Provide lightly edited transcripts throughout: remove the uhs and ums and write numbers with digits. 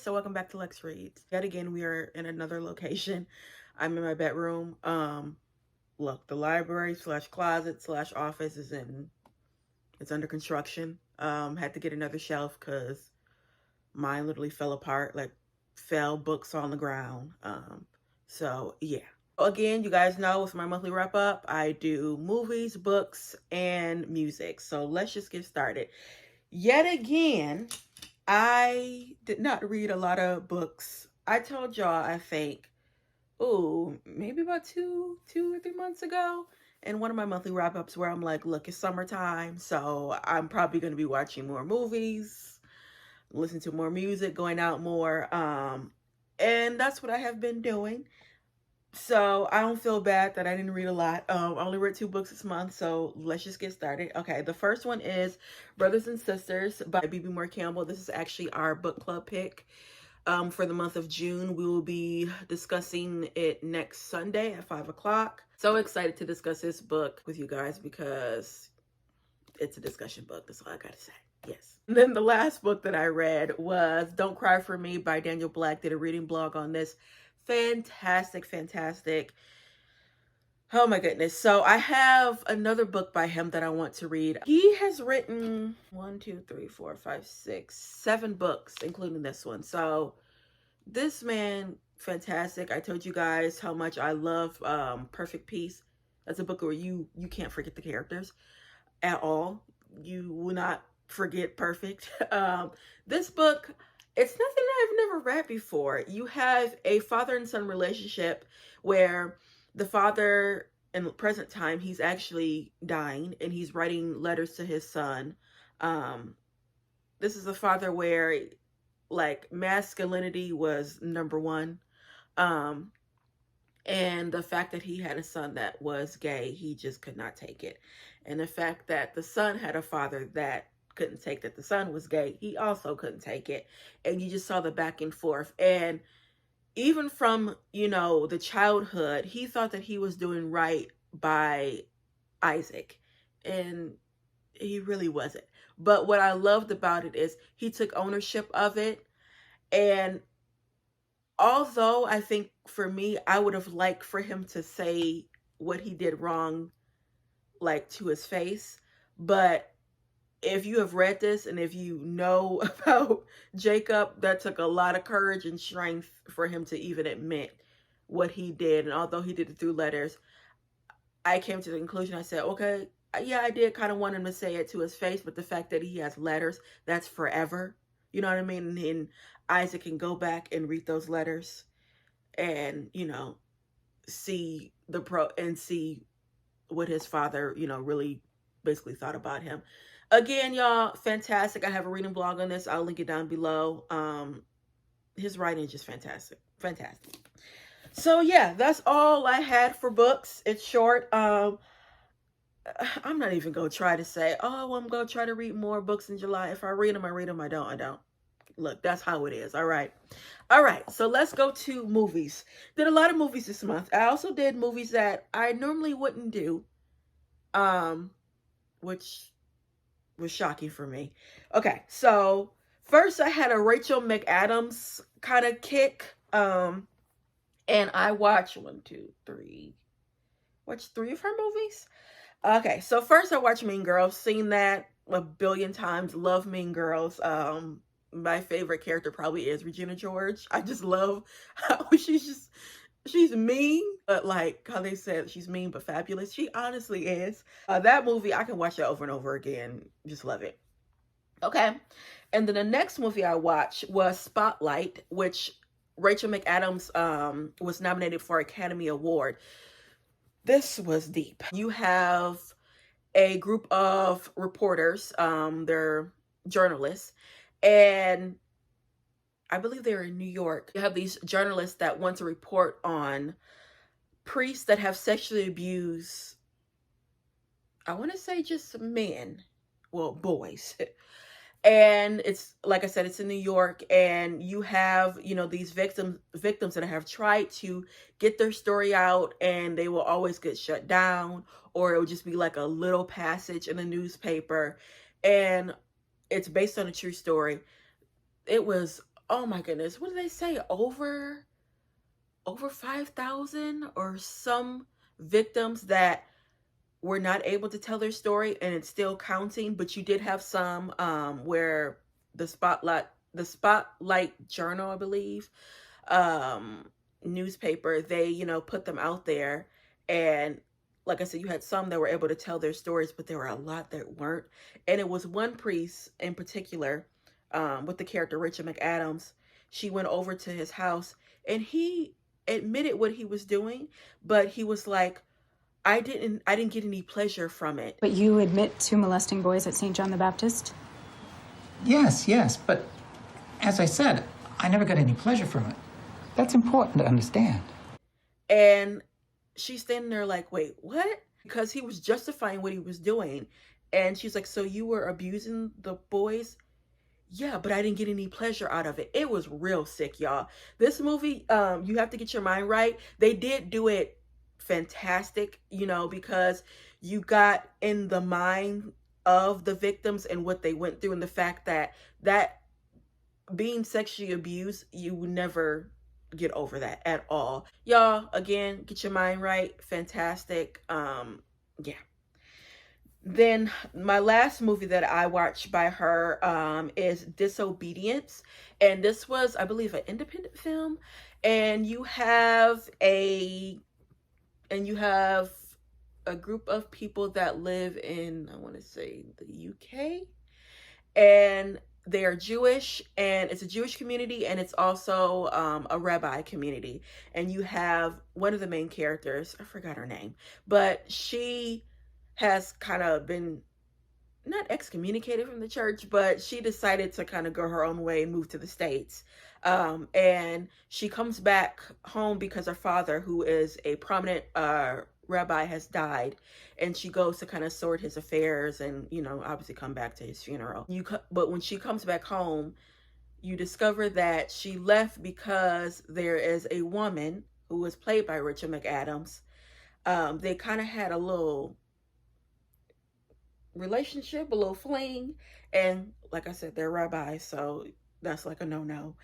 so welcome back to Lex Reads. Yet again, we are in another location. I'm in my bedroom. Look, the library slash closet slash office it's under construction. Had to get another shelf because mine literally fell apart, like fell books on the ground. So yeah. Again, you guys know with my monthly wrap up, I do movies, books, and music. So let's just get started. Yet again, I did not read a lot of books. I told y'all, I think, maybe about two or 3 months ago, in one of my monthly wrap ups where I'm like, look, it's summertime, so I'm probably going to be watching more movies, listening to more music, going out more. And that's what I have been doing. So I don't feel bad that I didn't read a lot. I only read 2 books this month, so let's just get started. Okay, the first one is Brothers and Sisters by B.B. Moore Campbell. This is actually our book club pick for the month of June. We will be discussing it next Sunday at 5 o'clock. So excited to discuss this book with you guys because it's a discussion book. That's all I gotta say. Yes. And then the last book that I read was Don't Cry for Me by Daniel Black. Did a reading blog on this. Fantastic. Oh my goodness. So I have another book by him that I want to read. He has written 7 books, including this one. So this man, fantastic. I told you guys how much I love Perfect Peace. That's a book where you can't forget the characters at all. You will not forget Perfect. This book, it's nothing that I've never read before. You have a father and son relationship where the father, in the present time, he's actually dying and he's writing letters to his son. This is a father where like masculinity was number one. And the fact that he had a son that was gay, he just could not take it. And the fact that the son had a father that couldn't take that the son was gay, he also couldn't take it. And you just saw the back and forth. And even from, the childhood, he thought that he was doing right by Isaac. And he really wasn't. But what I loved about it is he took ownership of it. And although I think for me, I would have liked for him to say what he did wrong, like to his face. But if you have read this and if you know about Jacob, that took a lot of courage and strength for him to even admit what he did. And although he did it through letters, I came to the conclusion, I said, okay, yeah, I did kind of want him to say it to his face, but the fact that he has letters, that's forever. You know what I mean? And Isaac can go back and read those letters and, see see what his father, really basically thought about him. Again, y'all, fantastic. I have a reading blog on this. I'll link it down below. His writing is just fantastic. So yeah, that's all I had for books. It's short. I'm not even going to try to say, oh, I'm going to try to read more books in July. If I read them, I read them. I don't. Look, that's how it is. All right. So let's go to movies. Did a lot of movies this month. I also did movies that I normally wouldn't do, which was shocking for me. Okay, so first I had a Rachel McAdams kind of kick. And I watched watched 3 of her movies. Okay, so first I watched Mean Girls. Seen that a billion times. Love Mean Girls. My favorite character probably is Regina George. I just love how she's mean, but like how they said she's mean but fabulous. She honestly is. That movie, I can watch that over and over again. Just love it. Okay, and then the next movie I watched was Spotlight, which Rachel McAdams was nominated for Academy Award. This was deep. You have a group of reporters, they're journalists, and I believe they're in New York. You have these journalists that want to report on priests that have sexually abused, I want to say just men, well, boys. And it's, like I said, it's in New York, and you have, these victims that have tried to get their story out, and they will always get shut down, or it will just be like a little passage in the newspaper. And it's based on a true story. It was oh my goodness, what did they say? Over 5,000 or some victims that were not able to tell their story, and it's still counting. But you did have some where the Spotlight Journal, I believe, um newspaper, they, put them out there. And like I said, you had some that were able to tell their stories, but there were a lot that weren't. And it was one priest in particular, with the character Rachel McAdams. She went over to his house, and he admitted what he was doing, but he was like, I didn't get any pleasure from it. But you admit to molesting boys at St. John the Baptist? Yes, but as I said, I never got any pleasure from it. That's important to understand. And she's standing there like, wait, what? Because he was justifying what he was doing. And she's like, so you were abusing the boys? Yeah, but I didn't get any pleasure out of it. It was real sick, y'all. This movie, you have to get your mind right. They did do it fantastic, because you got in the mind of the victims and what they went through, and the fact that being sexually abused, you would never get over that at all. Y'all, again, get your mind right. Fantastic. Yeah. Then my last movie that I watched by her is Disobedience. And this was, I believe, an independent film. And you have a group of people that live in, I want to say, the UK. And they are Jewish, and it's a Jewish community, and it's also a rabbi community. And you have one of the main characters, I forgot her name, but she has kind of been not excommunicated from the church, but she decided to kind of go her own way and move to the States. And she comes back home because her father, who is a prominent rabbi, has died, and she goes to kind of sort his affairs and, obviously come back to his funeral. But when she comes back home, you discover that she left because there is a woman who was played by Rachel McAdams. They kind of had a little relationship, a little fling, and like I said, they're rabbis, so that's like a no-no.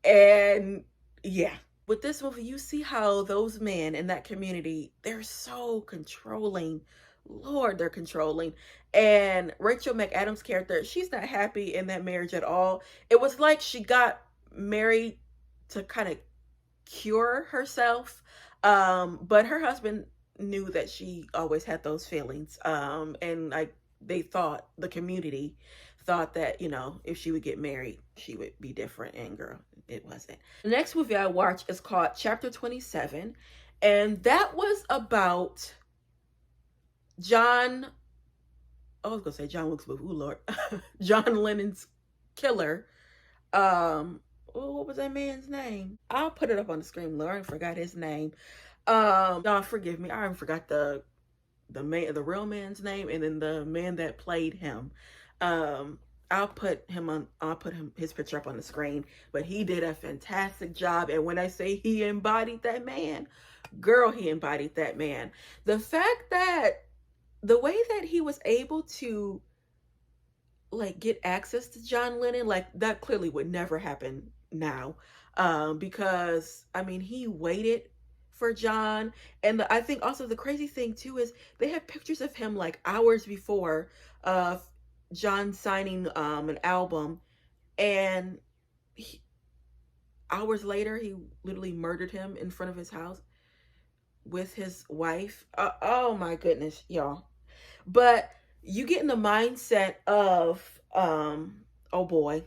And yeah, with this movie, you see how those men in that community, they're so controlling. Lord, they're controlling. And Rachel McAdams' character, she's not happy in that marriage at all. It was like she got married to kind of cure herself, but her husband knew that she always had those feelings, and the community thought that, if she would get married, she would be different, and girl, it wasn't. The next movie I watched is called Chapter 27, and that was about John, I was gonna say John Wilkes Booth, ooh Lord, John Lennon's killer. What was that man's name? I'll put it up on the screen. Lauren forgot his name. Y'all forgive me, I forgot the real man's name, and then the man that played him. I'll put his picture up on the screen, but he did a fantastic job. And when I say he embodied that man, girl, he embodied that man. The fact that the way that he was able to like get access to John Lennon, like that clearly would never happen now. Because I mean, he waited for John. And I think also the crazy thing too is they have pictures of him like hours before John signing an album, and hours later he literally murdered him in front of his house with his wife. Oh my goodness, y'all. But you get in the mindset of oh boy,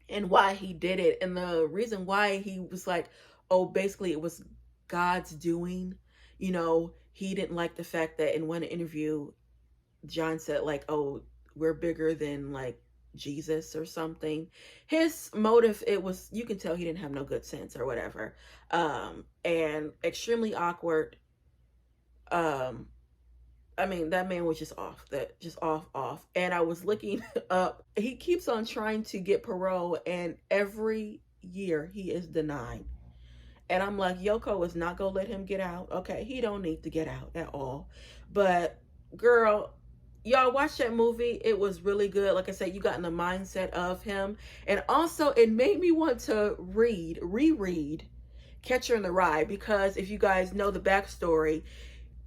and why he did it, and the reason why he was like, oh, basically it was God's doing. He didn't like the fact that in one interview John said like, oh, we're bigger than like Jesus or something. His motive, it was, you can tell he didn't have no good sense or whatever. And extremely awkward. I mean, that man was just off. Off. And I was looking up, he keeps on trying to get parole, and every year he is denied. And I'm like, Yoko is not gonna let him get out. Okay, he don't need to get out at all. But girl, y'all watch that movie. It was really good. Like I said, you got in the mindset of him. And also it made me want to reread Catcher in the Rye, because if you guys know the backstory,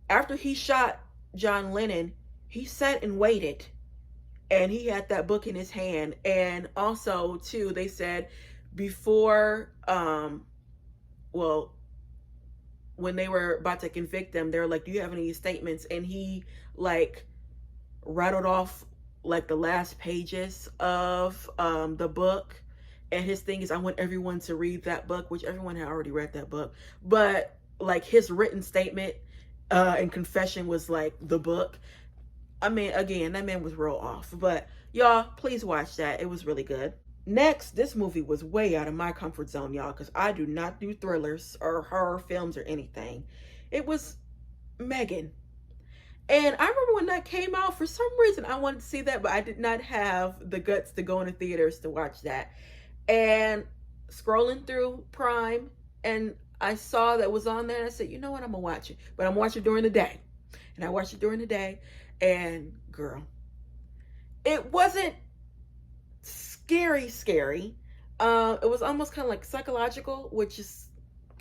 after he shot John Lennon, he sat and waited, and he had that book in his hand. And also too, they said before well, when they were about to convict them, they were like, do you have any statements? And he like rattled off like the last pages of the book. And his thing is, I want everyone to read that book, which everyone had already read that book, but like his written statement and confession was like the book. I mean, again, that man was real off, but y'all, please watch that. It was really good. Next, this movie was way out of my comfort zone, y'all, because I do not do thrillers or horror films or anything. It was Megan. And I remember when that came out, for some reason I wanted to see that, but I did not have the guts to go into theaters to watch that. And scrolling through Prime, and I saw that was on there, and I said, you know what, I'm gonna watch it. But I'm watching it during the day. And I watched it during the day, and girl, it wasn't scary. It was almost kind of like psychological, which is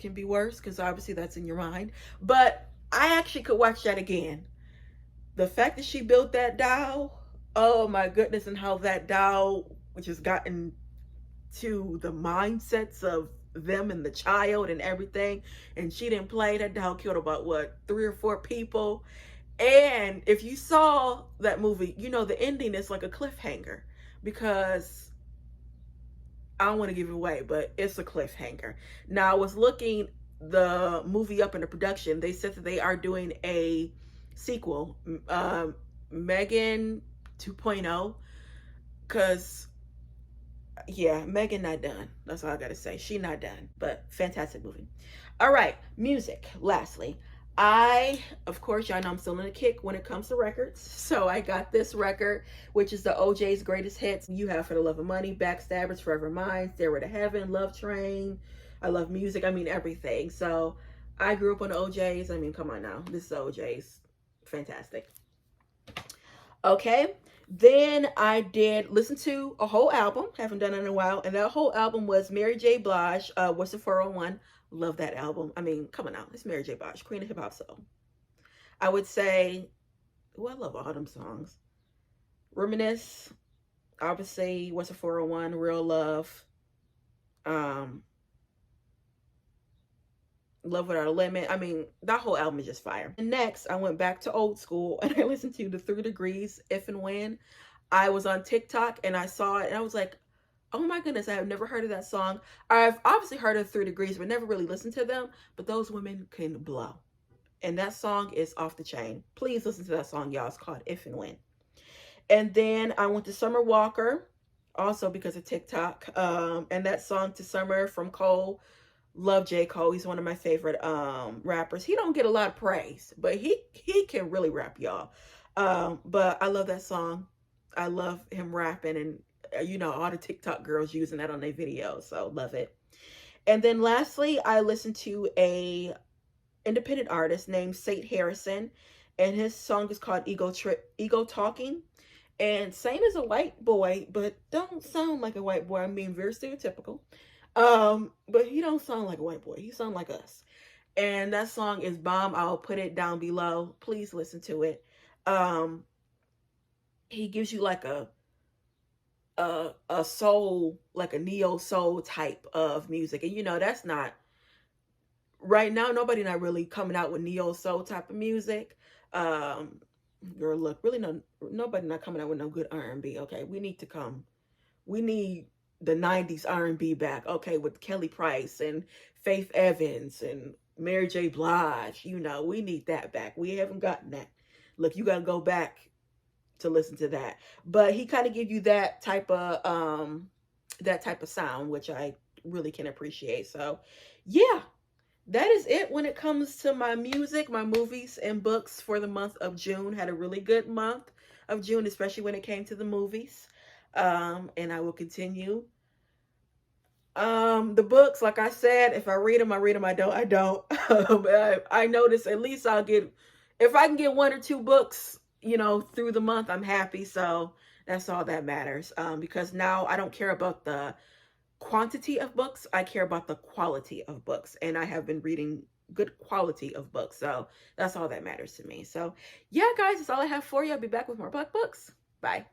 can be worse because obviously that's in your mind. But I actually could watch that again. The fact that she built that doll, oh my goodness, and how that doll, which has gotten to the mindsets of them and the child and everything, and she didn't play. That doll killed about what, 3 or 4 people. And if you saw that movie, you know the ending is like a cliffhanger, because I don't want to give it away, but it's a cliffhanger. Now, I was looking the movie up in the production. They said that they are doing a sequel, Megan 2.0, because yeah, Megan not done. That's all I gotta say. She not done, but fantastic movie. All right, music. Lastly, of course, y'all know I'm still in a kick when it comes to records. So I got this record, which is the OJ's greatest hits. You Have For the Love of Money, Backstabbers, Forever Mine, Stairway to Heaven, Love Train. I love music. I mean, everything. So I grew up on the OJ's. I mean, come on now. This is OJ's. Fantastic. Okay. Then I did listen to a whole album. Haven't done it in a while. And that whole album was Mary J. Blige, What's the 401. Love that album. I mean, come on now. It's Mary J. Blige, Queen of Hip Hop Soul. I would say, oh, I love all them songs. Reminisce, obviously, What's a 401, Real Love, Love Without a Limit. I mean, that whole album is just fire. And next, I went back to old school and I listened to the 3 Degrees, If and When. I was on TikTok and I saw it and I was like, oh my goodness, I have never heard of that song. I've obviously heard of 3 Degrees, but never really listened to them. But those women can blow. And that song is off the chain. Please listen to that song, y'all. It's called If and When. And then I went to Summer Walker, also because of TikTok. And that song To Summer from Cole. Love J. Cole. He's one of my favorite rappers. He don't get a lot of praise, but he can really rap, y'all. But I love that song. I love him rapping, and you know, all the TikTok girls using that on their videos, so love it. And then lastly, I listened to a independent artist named Saint Harrison, and his song is called Ego Talking. And Saint is a white boy, but don't sound like a white boy. I mean, very stereotypical. But he don't sound like a white boy. He sound like us. And that song is bomb. I'll put it down below. Please listen to it. He gives you like a soul, like a neo soul type of music. And you know, that's not right now, nobody not really coming out with neo soul type of music. Girl, look, really nobody not coming out with no good R&B. Okay, we need the 90s R&B back, okay, with Kelly Price and Faith Evans and Mary J. Blige. You know, we need that back. We haven't gotten that. Look, you got to go back to listen to that. But he kind of give you that type of sound, which I really can appreciate. So, yeah, that is it when it comes to my music, my movies, and books for the month of June. Had a really good month of June, especially when it came to the movies. And I will continue. The books, like I said, if I read them, I read them. I don't. But I notice at least if I can get 1 or 2 books you know, through the month, I'm happy. So that's all that matters. Because now I don't care about the quantity of books, I care about the quality of books. And I have been reading good quality of books. So that's all that matters to me. So yeah, guys, that's all I have for you. I'll be back with more Black books. Bye.